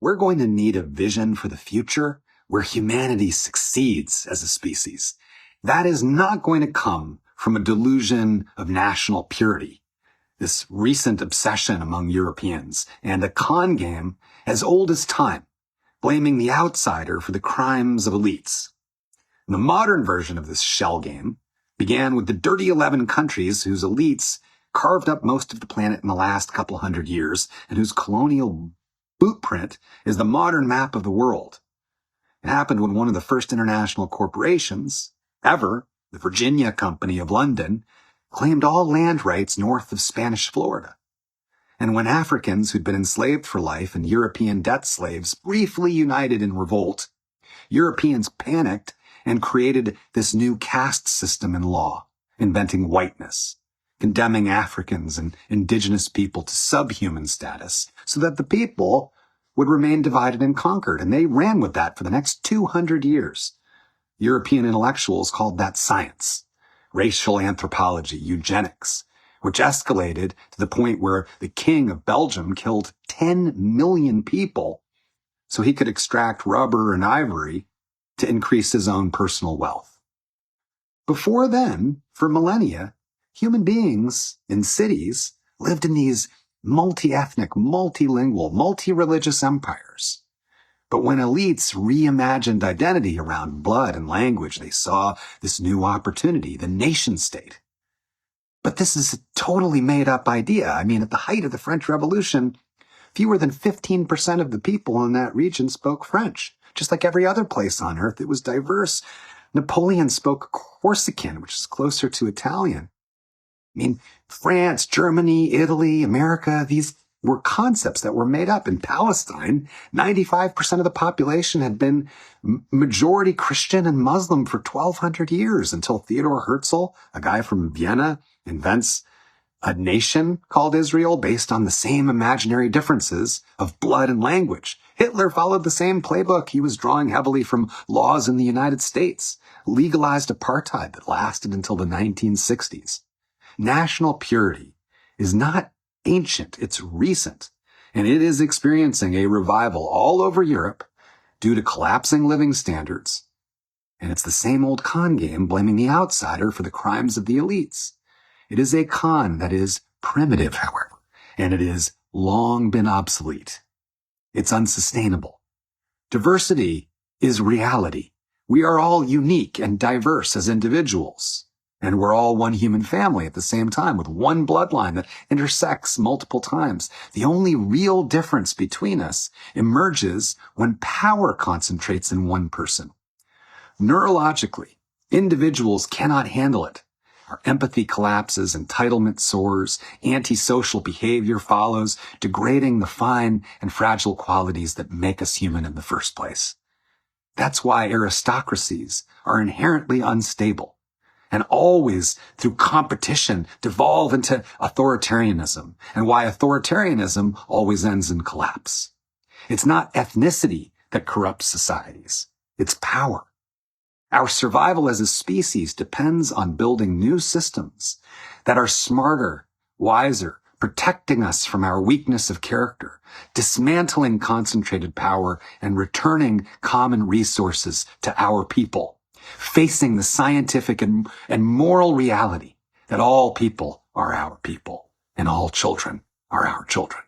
we're going to need a vision for the future where humanity succeeds as a species. That is not going to come from a delusion of national purity, this recent obsession among Europeans, and a con game as old as time, blaming the outsider for the crimes of elites. The modern version of this shell game began with the dirty 11 countries whose elites carved up most of the planet in the last couple hundred years and whose colonial bootprint is the modern map of the world. It happened when one of the first international corporations ever, the Virginia Company of London, claimed all land rights north of Spanish Florida. And when Africans who'd been enslaved for life and European debt slaves briefly united in revolt, Europeans panicked and created this new caste system in law, inventing whiteness, condemning Africans and indigenous people to subhuman status so that the people would remain divided and conquered. And they ran with that for the next 200 years. European intellectuals called that science, racial anthropology, eugenics, which escalated to the point where the king of Belgium killed 10 million people so he could extract rubber and ivory to increase his own personal wealth. Before then, for millennia, human beings in cities lived in these multi-ethnic, multilingual, multi-religious empires. But when elites reimagined identity around blood and language, they saw this new opportunity, the nation state. But this is a totally made-up idea. I mean, at the height of the French Revolution, fewer than 15% of the people in that region spoke French. Just like every other place on earth, it was diverse. Napoleon spoke Corsican, which is closer to Italian. I mean, France, Germany, Italy, America, these were concepts that were made up. In Palestine, 95% of the population had been majority Christian and Muslim for 1,200 years until Theodor Herzl, a guy from Vienna, invents a nation called Israel based on the same imaginary differences of blood and language. Hitler followed the same playbook. He was drawing heavily from laws in the United States, legalized apartheid that lasted until the 1960s. National purity is not ancient, it's recent, and it is experiencing a revival all over Europe due to collapsing living standards. And it's the same old con game blaming the outsider for the crimes of the elites. It is a con that is primitive, however, and it has long been obsolete. It's unsustainable. Diversity is reality. We are all unique and diverse as individuals, and we're all one human family at the same time with one bloodline that intersects multiple times. The only real difference between us emerges when power concentrates in one person. Neurologically, individuals cannot handle it. Our empathy collapses, entitlement soars, antisocial behavior follows, degrading the fine and fragile qualities that make us human in the first place. That's why aristocracies are inherently unstable and always, through competition, devolve into authoritarianism, and why authoritarianism always ends in collapse. It's not ethnicity that corrupts societies, it's power. Our survival as a species depends on building new systems that are smarter, wiser, protecting us from our weakness of character, dismantling concentrated power, and returning common resources to our people, facing the scientific and moral reality that all people are our people and all children are our children.